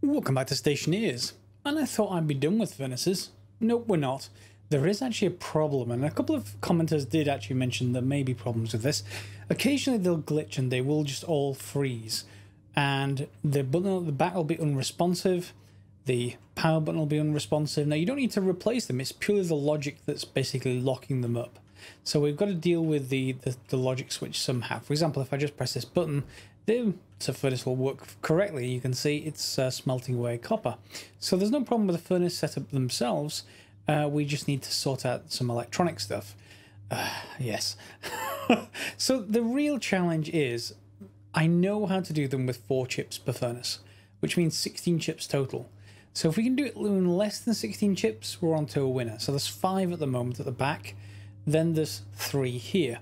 Welcome back to Stationeers, and I thought I'd be done with furnaces. Nope, we're not. There is actually a problem, and a couple of commenters did actually mention there may be problems with this. Occasionally they'll glitch and they will just all freeze, and the button at the back will be unresponsive, the power button will be unresponsive. Now you don't need to replace them, it's purely the logic that's basically locking them up. So we've got to deal with the logic switch somehow. For example, if I just press this button, the furnace will work correctly. You can see it's smelting away copper. So there's no problem with the furnace setup themselves. We just need to sort out some electronic stuff. Yes. So the real challenge is I know how to do them with 4 chips per furnace, which means 16 chips total. So if we can do it in less than 16 chips, we're on to a winner. So there's 5 at the moment at the back. Then there's 3 here.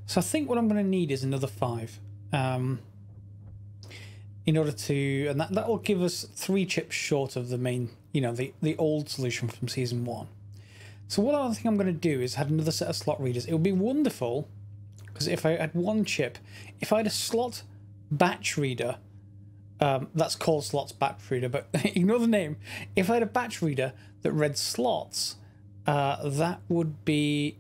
So I think what I'm going to need is another 5. In order to, and that will give us 3 chips short of the main, you know, the old solution from season 1. So what I think I'm going to do is add another set of slot readers. It would be wonderful, because if I had 1 chip, if I had a slot batch reader, that's called slots batch reader, but ignore the name. If I had a batch reader that read slots, that would be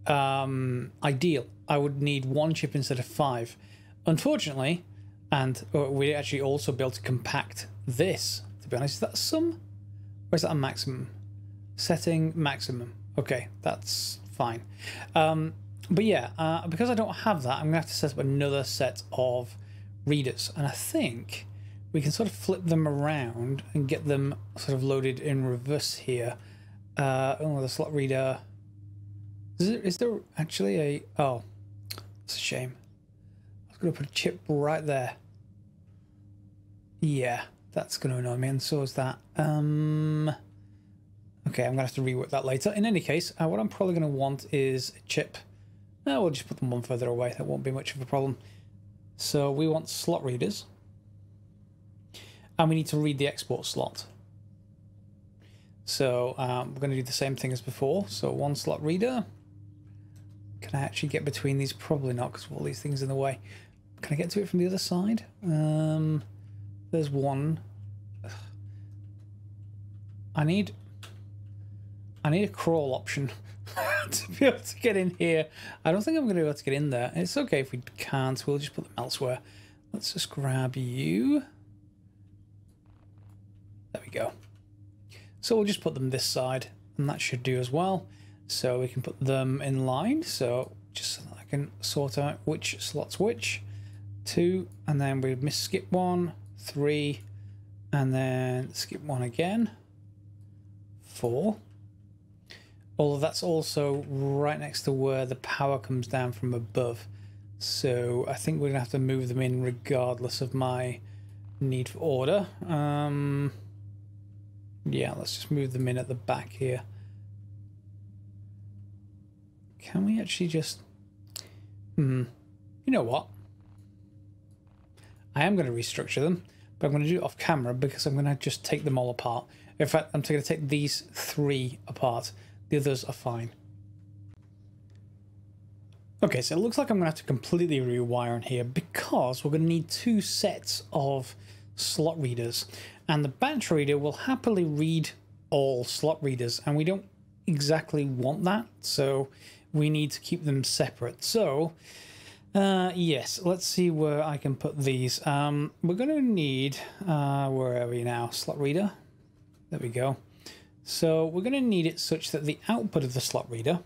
ideal. I would need 1 chip instead of 5. Unfortunately, and we actually also be able to compact this, to be honest. Is that some? Or is that a maximum? Setting maximum. Okay, that's fine. But yeah, because I don't have that, I'm going to have to set up another set of readers. And I think we can sort of flip them around and get them sort of loaded in reverse here. Oh, the slot reader. Is there actually a... Oh, it's a shame. I was going to put a chip right there. Yeah, that's going to annoy me, and so is that. Okay, I'm going to have to rework that later. In any case, what I'm probably going to want is a chip. We'll just put them one further away. That won't be much of a problem. So we want slot readers. And we need to read the export slot. So we're going to do the same thing as before. So 1 slot reader. Can I actually get between these? Probably not, because of all these things in the way. Can I get to it from the other side? There's 1. I need a crawl option to be able to get in here. I don't think I'm going to be able to get in there. It's okay if we can't. We'll just put them elsewhere. Let's just grab you. There we go. So we'll just put them this side, and that should do as well. So we can put them in line. So just so that I can sort out which slot's which. 2, and then we skip 1, 3, and then skip 1 again. 4. Although that's also right next to where the power comes down from above. So I think we're going to have to move them in regardless of my need for order. Yeah, let's just move them in at the back here. Can we actually just... You know what? I am going to restructure them, but I'm going to do it off camera because I'm going to just take them all apart. In fact, I'm going to take these 3 apart. The others are fine. Okay, so it looks like I'm going to have to completely rewire in here because we're going to need 2 sets of slot readers. And the batch reader will happily read all slot readers, and we don't exactly want that, so we need to keep them separate. So, yes, let's see where I can put these. We're going to need, where are we now? Slot reader. There we go. So we're going to need it such that the output of the slot reader,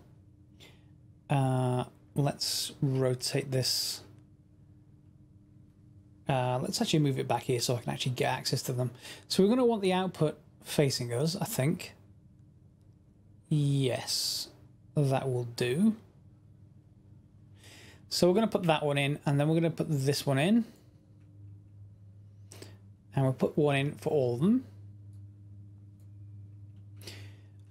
let's rotate this. Let's actually move it back here so I can actually get access to them. So we're going to want the output facing us, I think. Yes, that will do. So we're going to put that one in, and then we're going to put this one in. And we'll put one in for all of them.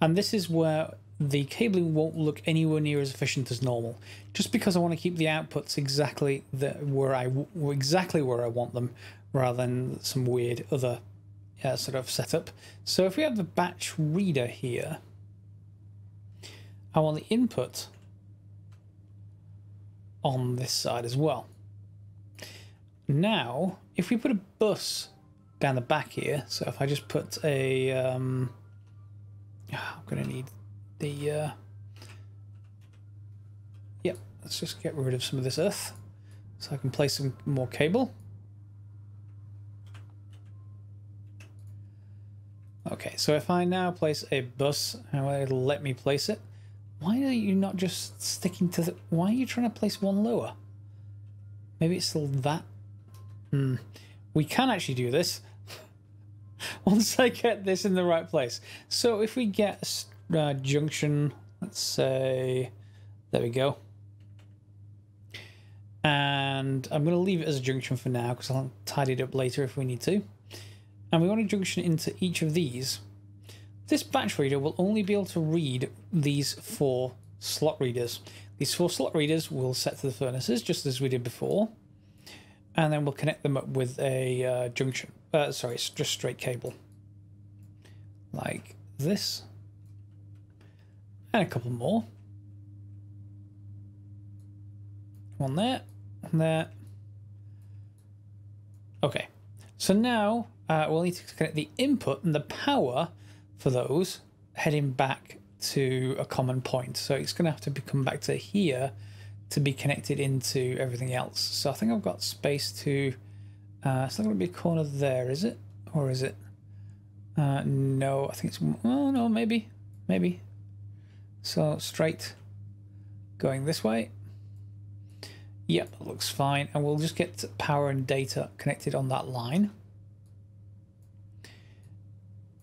And this is where the cabling won't look anywhere near as efficient as normal, just because I want to keep the outputs exactly where I want them, rather than some weird other sort of setup. So if we have the batch reader here, I want the input on this side as well. Now, if we put a bus down the back here. So if I just put a, I'm going to need the, yep, let's just get rid of some of this earth so I can place some more cable. Okay, so if I now place a bus, it'll let me place it. Why are you not just sticking to the... Why are you trying to place one lower? Maybe it's still that. We can actually do this once I get this in the right place. So if we get a junction, let's say, there we go. And I'm going to leave it as a junction for now because I'll tidy it up later if we need to. And we want a junction into each of these. This batch reader will only be able to read these 4 slot readers. These 4 slot readers will set to the furnaces just as we did before. And then we'll connect them up with a junction. Sorry, it's just straight cable. Like this. And a couple more. One there, and there. Okay, so now we'll need to connect the input and the power for those heading back to a common point. So it's going to have to come back to here to be connected into everything else. So I think I've got space to... it's not going to be a corner there, is it? Or is it? No, I think it's... Oh, no, maybe. Maybe. So straight going this way. Yep, that looks fine. And we'll just get power and data connected on that line.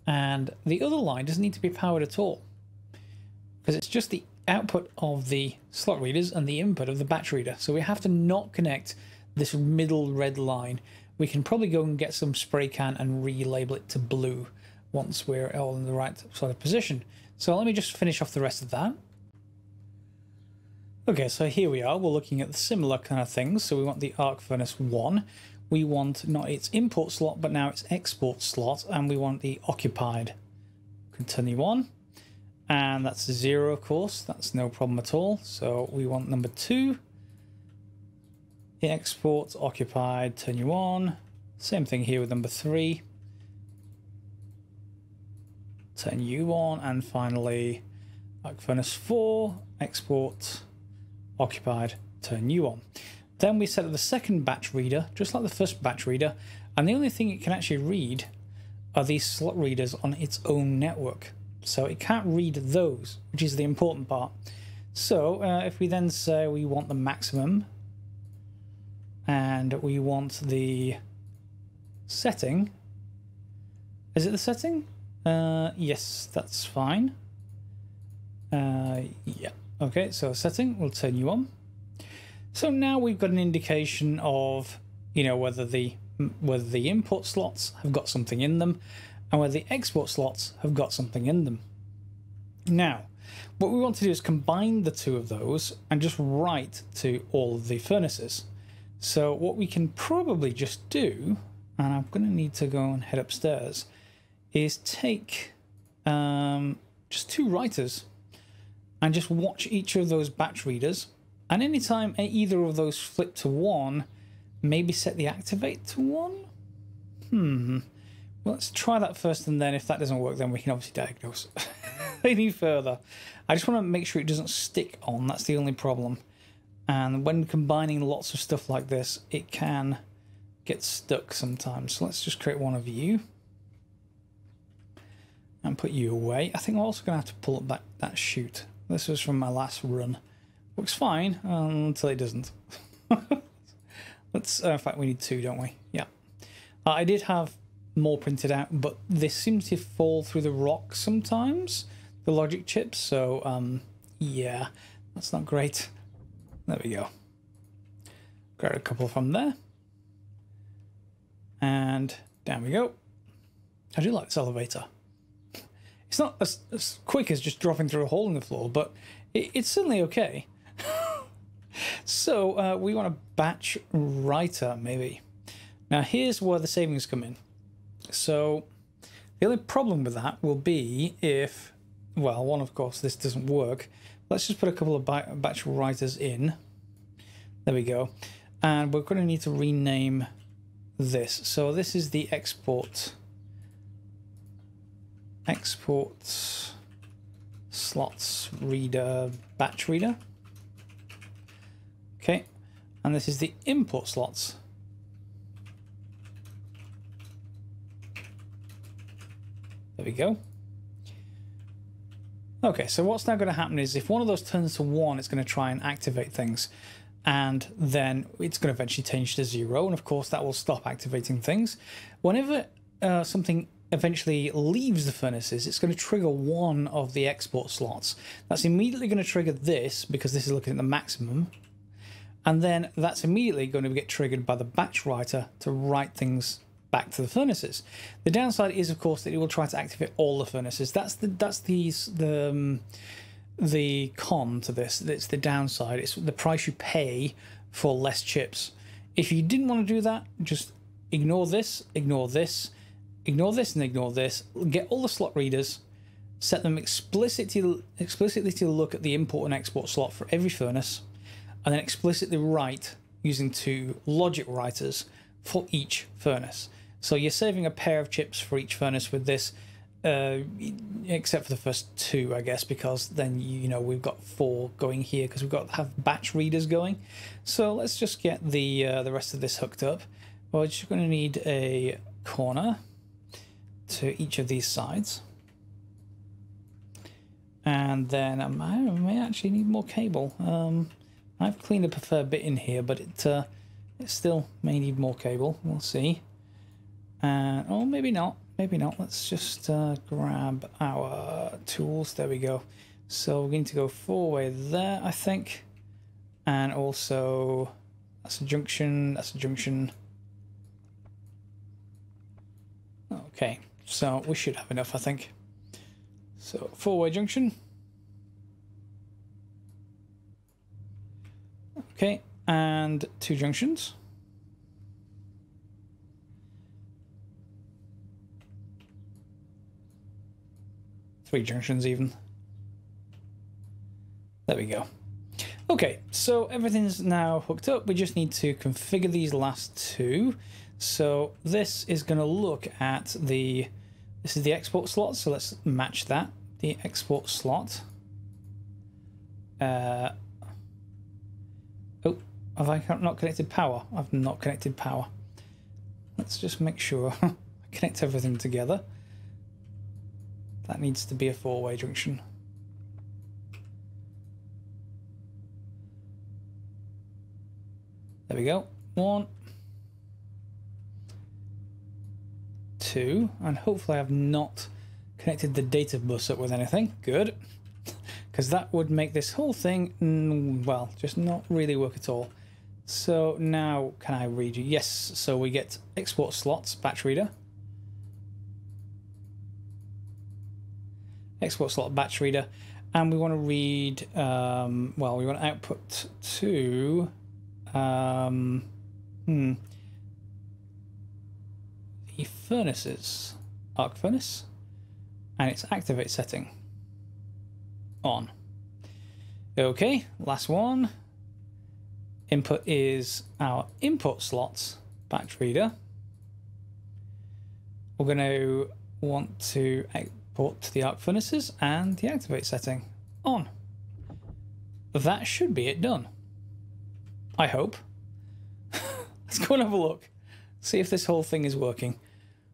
And the other line doesn't need to be powered at all because it's just the output of the slot readers and the input of the batch reader. So we have to not connect this middle red line. We can probably go and get some spray can and relabel it to blue once we're all in the right sort of position. So let me just finish off the rest of that. Okay, so here we are. We're looking at the similar kind of things. So we want the arc furnace 1. We want not its import slot, but now its export slot, and we want the occupied. Continue on. And that's 0, of course. That's no problem at all. So we want number 2. The export occupied, turn you on. Same thing here with number 3. Turn you on. And finally, arc furnace 4, export occupied, turn you on. Then we set up the second batch reader, just like the first batch reader, and the only thing it can actually read are these slot readers on its own network. So it can't read those, which is the important part. So if we then say we want the maximum, and we want the setting, is it the setting? Yes, that's fine. Yeah, okay, so setting, we'll turn you on. So now we've got an indication of, you know, whether the input slots have got something in them and whether the export slots have got something in them. Now, what we want to do is combine the two of those and just write to all of the furnaces. So what we can probably just do, and I'm going to need to go and head upstairs, is take just 2 writers and just watch each of those batch readers. And anytime either of those flip to 1, maybe set the activate to 1? Well, let's try that first, and then if that doesn't work, then we can obviously diagnose any further. I just want to make sure it doesn't stick on. That's the only problem. And when combining lots of stuff like this, it can get stuck sometimes. So let's just create one of you and put you away. I think I'm also going to have to pull up that chute. This was from my last run. Looks fine until it doesn't. Let's. In fact, we need 2, don't we? Yeah. I did have more printed out, but this seems to fall through the rock sometimes, the logic chips. So yeah, that's not great. There we go. Grab a couple from there, and down we go. I do like this elevator. It's not as quick as just dropping through a hole in the floor, but it's certainly okay. So we want a batch writer, maybe. Now here's where the savings come in. So the only problem with that will be if, well, one, of course, this doesn't work. Let's just put a couple of batch writers in. There we go. And we're going to need to rename this. So this is the export slots reader, batch reader. Okay, and this is the import slots. There we go. Okay, so what's now going to happen is if one of those turns to 1, it's going to try and activate things. And then it's going to eventually change to 0. And of course, that will stop activating things. Whenever something eventually leaves the furnaces, it's going to trigger one of the export slots. That's immediately going to trigger this, because this is looking at the maximum. And then that's immediately going to get triggered by the batch writer to write things back to the furnaces. The downside is, of course, that it will try to activate all the furnaces. That's the con to this. It's the downside. It's the price you pay for less chips. If you didn't want to do that, just ignore this, ignore this, ignore this, and ignore this. Get all the slot readers, set them explicitly to look at the import and export slot for every furnace, and then explicitly write using 2 logic writers for each furnace. So you're saving a pair of chips for each furnace with this, except for the first 2, I guess, because then you know we've got 4 going here because we've got to have batch readers going. So let's just get the rest of this hooked up. We're just going to need a corner to each of these sides, and then I may actually need more cable. I've cleaned up a fair bit in here, but it still may need more cable. We'll see. Or maybe not. Maybe not. Let's just grab our tools. There we go. So we're going to go 4-way there, I think. And also, that's a junction. That's a junction. Okay. So we should have enough, I think. So 4-way junction. Okay. And 2 junctions. 3 junctions even. There we go. Okay, so everything's now hooked up. We just need to configure these last 2. So this is going to look at this is the export slot, so let's match that. The export slot. Oh, have I not connected power? I've not connected power. Let's just make sure I connect everything together. That needs to be a 4-way junction. There we go. 1, 2, and hopefully I've not connected the data bus up with anything. Good. Because that would make this whole thing, well, just not really work at all. So now, can I read you? Yes, so we get export slots, batch reader. Export slot, batch reader. And we want to read, well, we want to output to, the furnaces, arc furnace, and its activate setting on. Okay, last one. Input is our input slots, batch reader. We're going to want to export to the arc furnaces and the activate setting on. That should be it done. I hope. Let's go and have a look. See if this whole thing is working.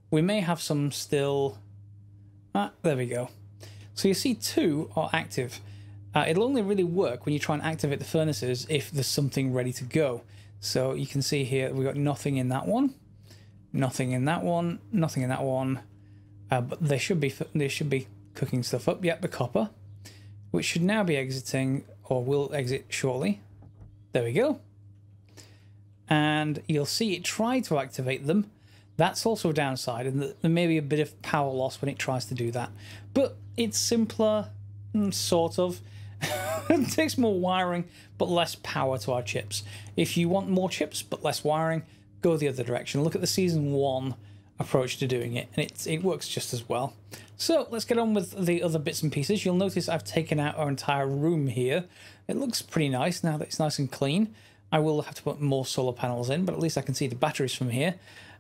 We may have some still. Ah, there we go. So you see 2 are active. It'll only really work when you try and activate the furnaces if there's something ready to go. So you can see here we've got nothing in that one, nothing in that one, nothing in that one. But they should be cooking stuff up. Yep, the copper, which should now be exiting, or will exit shortly. There we go. And you'll see it try to activate them. That's also a downside, and there may be a bit of power loss when it tries to do that. But it's simpler, sort of. It takes more wiring, but less power to our chips. If you want more chips, but less wiring, go the other direction. Look at the Season 1 approach to doing it, and it works just as well. So let's get on with the other bits and pieces. You'll notice I've taken out our entire room here. It looks pretty nice now that it's nice and clean. I will have to put more solar panels in, but at least I can see the batteries from here.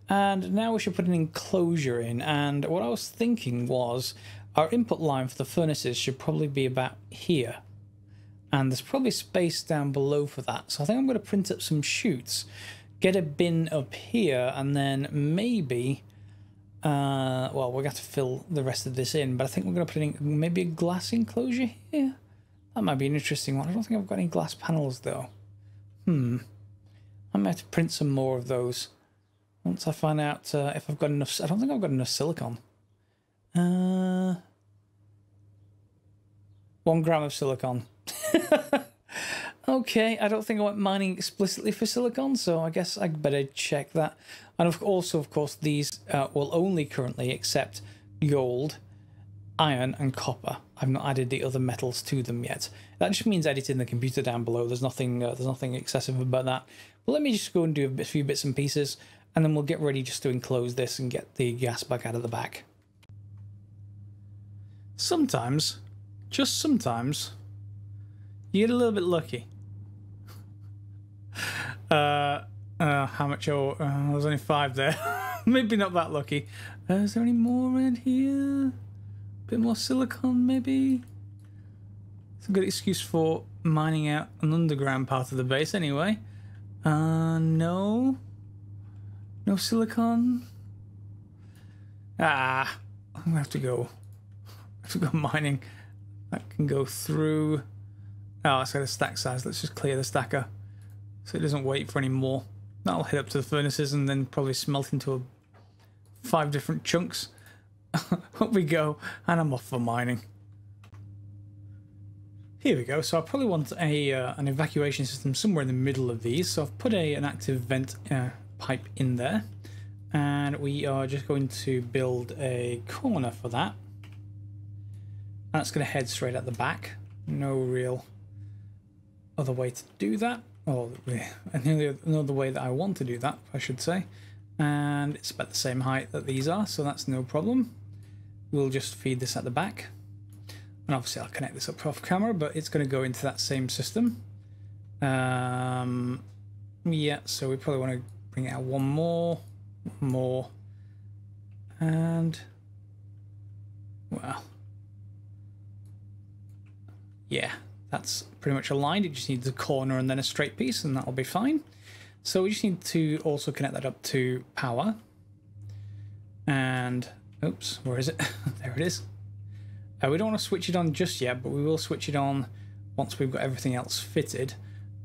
And now we should put an enclosure in, and what I was thinking was our input line for the furnaces should probably be about here. And there's probably space down below for that. So I think I'm going to print up some chutes, get a bin up here, and then maybe, well, we're going to have to fill the rest of this in, but I think we're going to put in maybe a glass enclosure here. That might be an interesting one. I don't think I've got any glass panels though. I might have to print some more of those once I find out if I've got enough. I don't think I've got enough silicon. 1 gram of silicon. Okay, I don't think I went mining explicitly for silicon, so I guess I better check that. And also, of course, these will only currently accept gold, iron, and copper. I've not added the other metals to them yet. That just means editing the computer down below. There's nothing excessive about that. But let me just go and do a few bits and pieces, and then we'll get ready just to enclose this and get the gas back out of the back. Sometimes, just sometimes, you get a little bit lucky. How much? Oh, there's only 5 there. Maybe not that lucky. Is there any more around here? Bit more silicon, maybe? It's a good excuse for mining out an underground part of the base, anyway. No. No silicon. I'm gonna have to go mining. That can go through. Oh, it's got a stack size. Let's just clear the stacker so it doesn't wait for any more. That'll head up to the furnaces and then probably smelt into 5 different chunks. Up we go, and I'm off for mining. Here we go. So I probably want an evacuation system somewhere in the middle of these. So I've put an active vent pipe in there, and we are just going to build a corner for that. And it's going to head straight at the back. No real other way to do that. Or another way that I want to do that, I should say. And it's about the same height that these are, so that's no problem. We'll just feed this at the back. And obviously I'll connect this up off camera, but it's going to go into that same system. Yeah, so we probably want to bring out one more. And, well, yeah, that's pretty much aligned. It just needs a corner and then a straight piece, and that'll be fine. So we just need to also connect that up to power. And, oops, where is it? There it is. We don't want to switch it on just yet, but we will switch it on once we've got everything else fitted.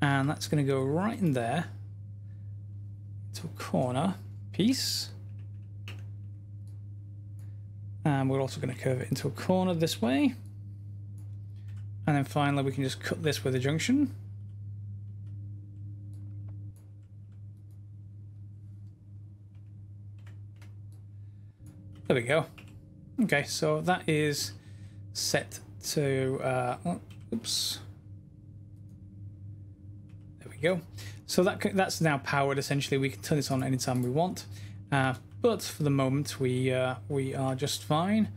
And that's going to go right in there to a corner piece. And we're also going to curve it into a corner this way. And then finally we can just cut this with a junction. There we go. Okay, so that is set to, oops. There we go. So that's now powered essentially. We can turn this on anytime we want. But for the moment we are just fine.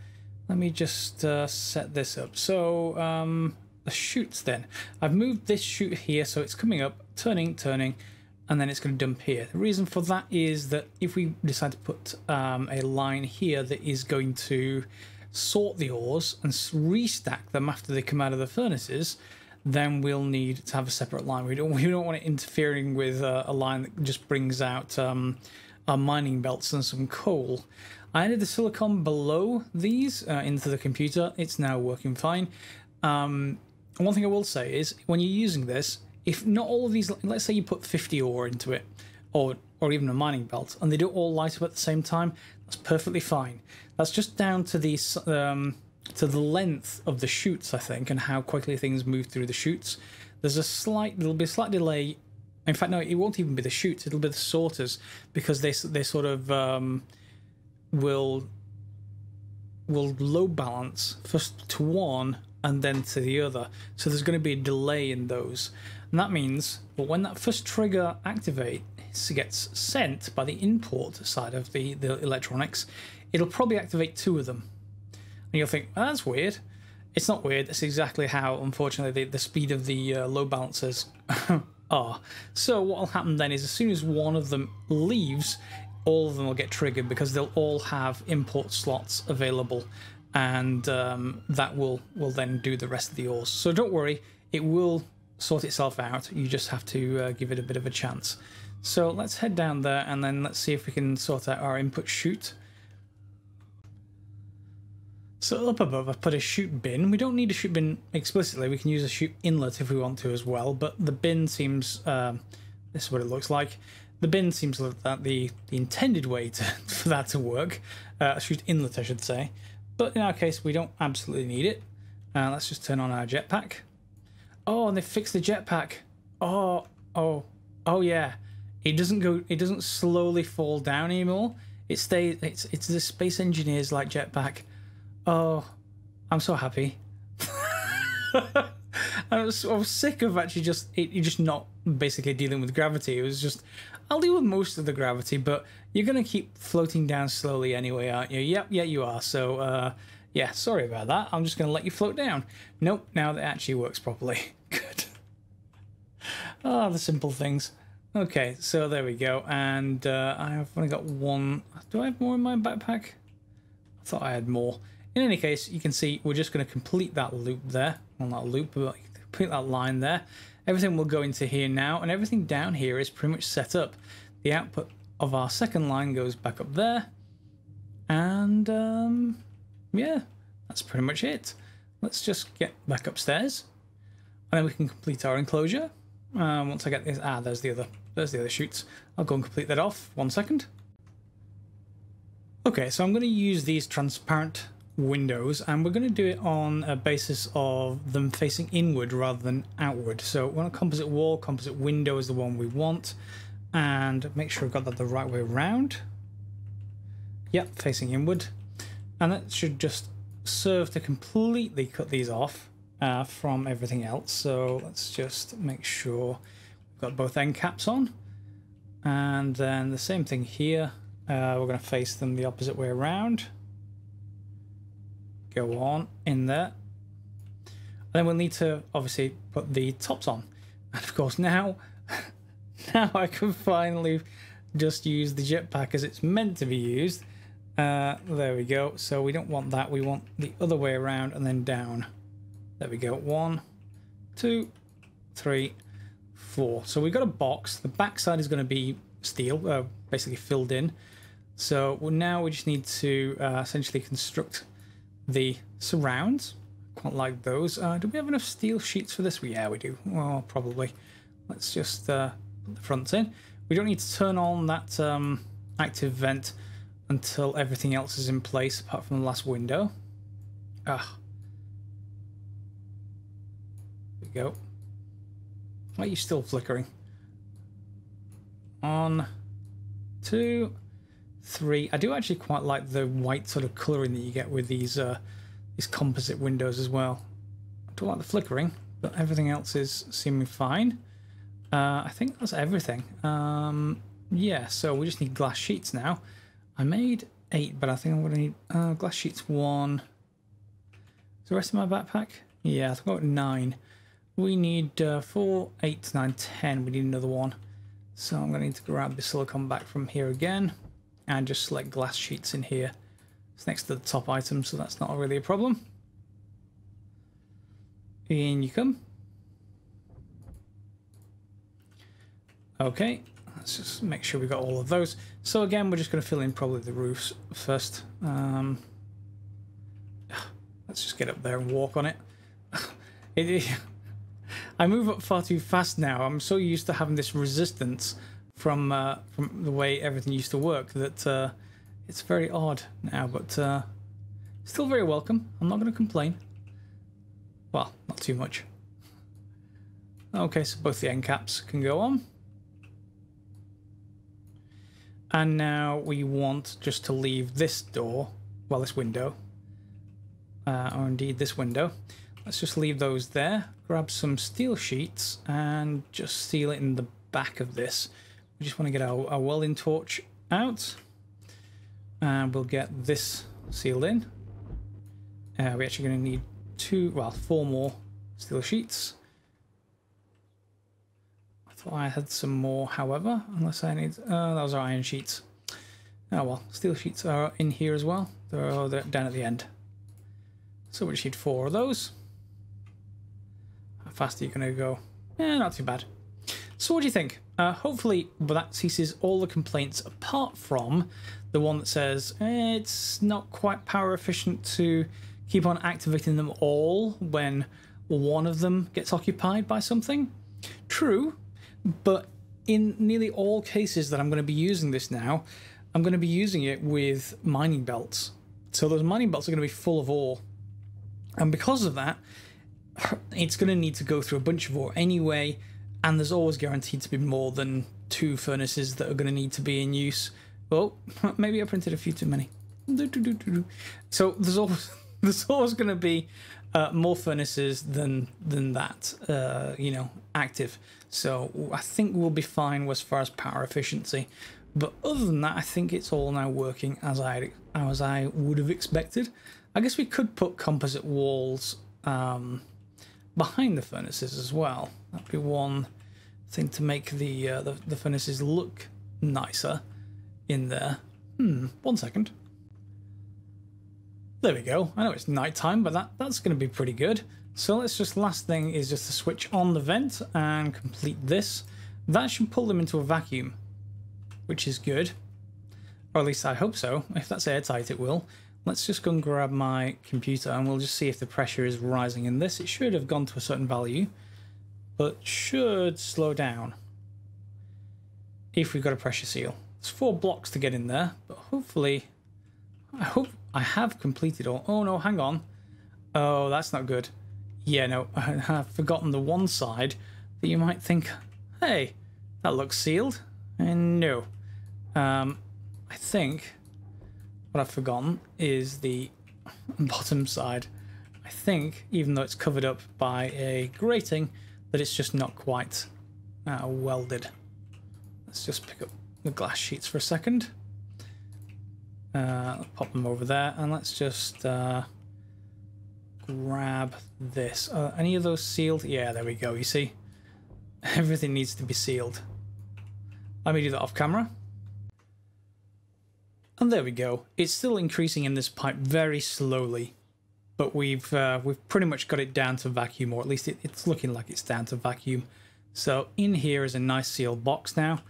Let me just set this up. So the chutes then. I've moved this chute here so it's coming up, turning, and then it's going to dump here. The reason for that is that if we decide to put a line here that is going to sort the ores and restack them after they come out of the furnaces, then we'll need to have a separate line. We don't want it interfering with a line that just brings out our mining belts and some coal. I added the silicon below these into the computer. It's now working fine. One thing I will say is when you're using this, if not all of these, let's say you put 50 ore into it, or even a mining belt, and they don't all light up at the same time, that's perfectly fine. That's just down to the length of the chutes, I think, and how quickly things move through the chutes. There'll be a slight delay. In fact, no, it won't even be the chutes. It'll be the sorters, because they sort of will load balance first to one and then to the other. So there's going to be a delay in those. And that means, well, when that first trigger gets sent by the import side of the electronics, it'll probably activate 2 of them. And you'll think, oh, that's weird. It's not weird. It's exactly how, unfortunately, the speed of the load balancers are. So what will happen then is as soon as one of them leaves, all of them will get triggered because they'll all have import slots available, and that will then do the rest of the ores. So don't worry, it will sort itself out. You just have to give it a bit of a chance. So let's head down there and then let's see if we can sort out our input chute. So up above I've put a chute bin. We don't need a chute bin explicitly, we can use a chute inlet if we want to as well, but the bin seems, this is what it looks like. The bin seems like that the intended way for that to work. A chute inlet I should say. But in our case we don't absolutely need it. Let's just turn on our jetpack. Oh, and they fixed the jetpack. Oh yeah. It doesn't slowly fall down anymore. It stays, it's the Space Engineers like jetpack. Oh, I'm so happy. I was sick of actually just not basically dealing with gravity. It was just, I'll deal with most of the gravity, but you're gonna keep floating down slowly anyway, aren't you? Yep, yeah, you are. So yeah, sorry about that. I'm just gonna let you float down. Nope, now that actually works properly. Good. Oh, the simple things. Okay, so there we go, and I've only got one. Do I have more in my backpack? I thought I had more. In any case, you can see we're just going to complete that loop there. Well, not a loop, but complete that line there. Everything will go into here now, and everything down here is pretty much set up. The output of our second line goes back up there, and yeah, that's pretty much it. Let's just get back upstairs, and then we can complete our enclosure. Once I get this, there's the other chutes. I'll go and complete that off. 1 second. Okay, so I'm going to use these transparent windows, and we're going to do it on a basis of them facing inward rather than outward. So we want a composite wall, composite window is the one we want, and make sure I've got that the right way around. Yep, facing inward, and that should just serve to completely cut these off from everything else. So let's just make sure we've got both end caps on, and then the same thing here. We're going to face them the opposite way around. Go on in there, and then we'll need to obviously put the tops on, and of course now I can finally just use the jetpack as it's meant to be used. There we go. So we don't want that, we want the other way around and then down. There we go. 1, 2, 3, 4. So we've got a box. The back side is going to be steel, basically filled in. So now we just need to essentially construct the surrounds. Quite like those. Do we have enough steel sheets for this? Yeah, we do. Well, probably. Let's just put the fronts in. We don't need to turn on that active vent until everything else is in place, apart from the last window. There we go. Why are you still flickering? 1, 2, 3. I do actually quite like the white sort of colouring that you get with these composite windows as well. I don't like the flickering, but everything else is seeming fine. I think that's everything. Yeah, so we just need glass sheets now. I made 8, but I think I'm going to need glass sheets 1. Is the rest of my backpack? Yeah, I've got 9. We need 4, 8, 9, 10. We need another one. So I'm going to need to grab the silicone back from here again and just select glass sheets in here. It's next to the top item, so that's not really a problem. In you come. Okay, let's just make sure we got all of those. So again, we're just going to fill in probably the roofs first. Let's just get up there and walk on it. I move up far too fast now. I'm so used to having this resistance from the way everything used to work that it's very odd now, but still very welcome. I'm not going to complain. Well, not too much. Okay, so both the end caps can go on. And now we want just to leave this door, well, this window, or indeed this window. Let's just leave those there. Grab some steel sheets and just seal it in the back of this. We just want to get our welding torch out. And we'll get this sealed in. We're actually going to need 4 more steel sheets. I thought I had some more, however, unless I need... those are iron sheets. Oh well, steel sheets are in here as well. They're down at the end. So we just need 4 of those. How fast are you going to go? Not too bad. So what do you think? Hopefully that ceases all the complaints apart from the one that says it's not quite power efficient to keep on activating them all when one of them gets occupied by something. True, but in nearly all cases that I'm going to be using this now, I'm going to be using it with mining belts. So those mining belts are going to be full of ore. And because of that, it's going to need to go through a bunch of ore anyway, and there's always guaranteed to be more than 2 furnaces that are going to need to be in use. Oh, maybe I printed a few too many. So there's always going to be more furnaces than that, you know, active. So I think we'll be fine as far as power efficiency. But other than that, I think it's all now working as I would have expected. I guess we could put composite walls behind the furnaces as well. That'd be one thing to make the furnaces look nicer in there. 1 second. There we go. I know it's nighttime, but that's going to be pretty good. So let's just, last thing is just to switch on the vent and complete this. That should pull them into a vacuum, which is good. Or at least I hope so. If that's airtight, it will. Let's just go and grab my computer and we'll just see if the pressure is rising in this. It should have gone to a certain value, but should slow down if we've got a pressure seal. It's 4 blocks to get in there, but hopefully, I hope I have completed all. Oh no, hang on. Oh, that's not good. Yeah, no, I have forgotten the one side that you might think, hey, that looks sealed. And no. I think what I've forgotten is the bottom side. I think, even though it's covered up by a grating, that it's just not quite welded. Let's just pick up the glass sheets for a second. Pop them over there, and let's just grab this. Any of those sealed? Yeah, there we go. You see, everything needs to be sealed. Let me do that off camera. And there we go. It's still increasing in this pipe very slowly, but we've pretty much got it down to vacuum, or at least it's looking like it's down to vacuum. So in here is a nice sealed box now,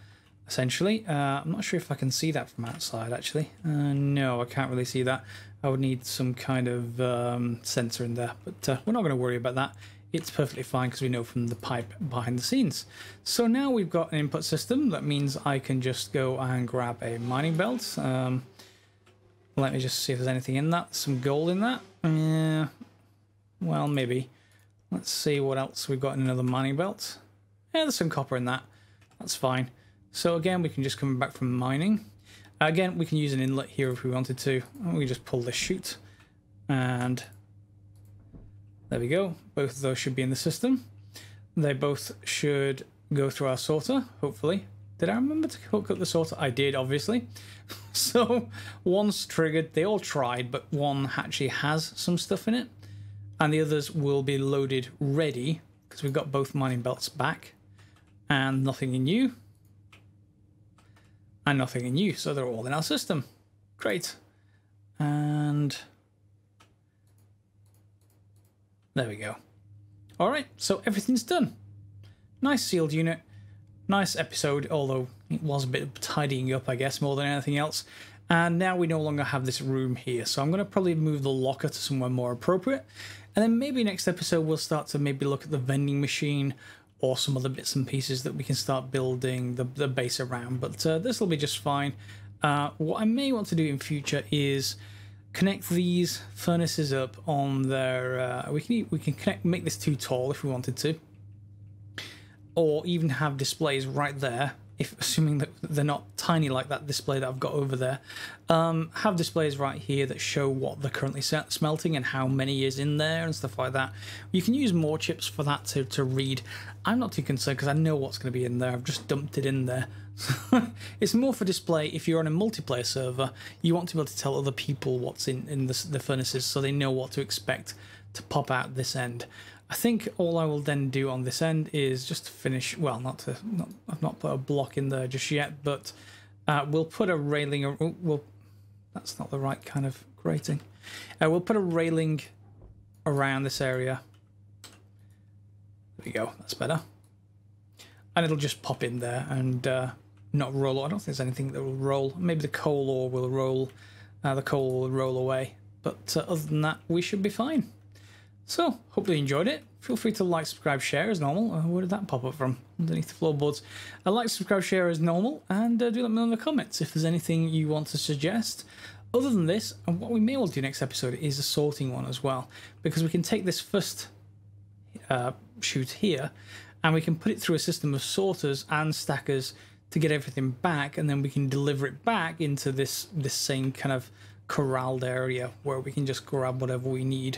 essentially. I'm not sure if I can see that from outside, actually. No, I can't really see that. I would need some kind of sensor in there, but we're not going to worry about that. It's perfectly fine because we know from the pipe behind the scenes. So now we've got an input system. That means I can just go and grab a mining belt. Let me just see if there's anything in that. Some gold in that. Well, maybe. Let's see what else we've got in another mining belt. Yeah, there's some copper in that. That's fine. So again, we can just come back from mining. Again, we can use an inlet here if we wanted to. We just pull this chute and there we go. Both of those should be in the system. They both should go through our sorter, hopefully. Did I remember to hook up the sorter? I did, obviously. So one's triggered. They all tried, but one actually has some stuff in it. And the others will be loaded ready because we've got both mining belts back. And nothing in you. And nothing in you. So they're all in our system. Great. And there we go. All right, so everything's done. Nice sealed unit. Nice episode, although it was a bit of tidying up, I guess, more than anything else. And now we no longer have this room here, so I'm going to probably move the locker to somewhere more appropriate. And then maybe next episode we'll start to maybe look at the vending machine or some other bits and pieces that we can start building the base around. But this will be just fine. What I may want to do in future is connect these furnaces up on their. We can make this too tall if we wanted to, or even have displays right there. If assuming that they're not tiny like that display that I've got over there, have displays right here that show what they're currently smelting and how many is in there and stuff like that. You can use more chips for that to read. I'm not too concerned because I know what's going to be in there. I've just dumped it in there. It's more for display. If you're on a multiplayer server, you want to be able to tell other people what's in the furnaces so they know what to expect to pop out this end. I think all I will then do on this end is just to finish, well, I've not put a block in there just yet, but We'll put a railing. That's not the right kind of grating. We'll put a railing around this area. There we go. That's better. And it'll just pop in there and not roll. I don't think there's anything that will roll. Maybe the coal ore will roll. The coal will roll away. But other than that, we should be fine. So, hopefully you enjoyed it. Feel free to like, subscribe, share as normal. Where did that pop up from? Underneath the floorboards. Like, subscribe, share as normal. And do let me know in the comments if there's anything you want to suggest. Other than this, and what we may well do next episode is a sorting one as well. Because we can take this first chute here and we can put it through a system of sorters and stackers to get everything back, and then we can deliver it back into this same kind of corralled area where we can just grab whatever we need.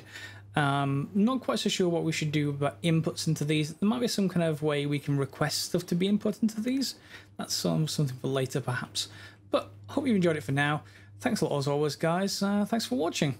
Not quite so sure what we should do about inputs into these. There might be some kind of way we can request stuff to be input into these. That's something for later perhaps. But hope you enjoyed it for now. Thanks a lot as always, guys. Thanks for watching.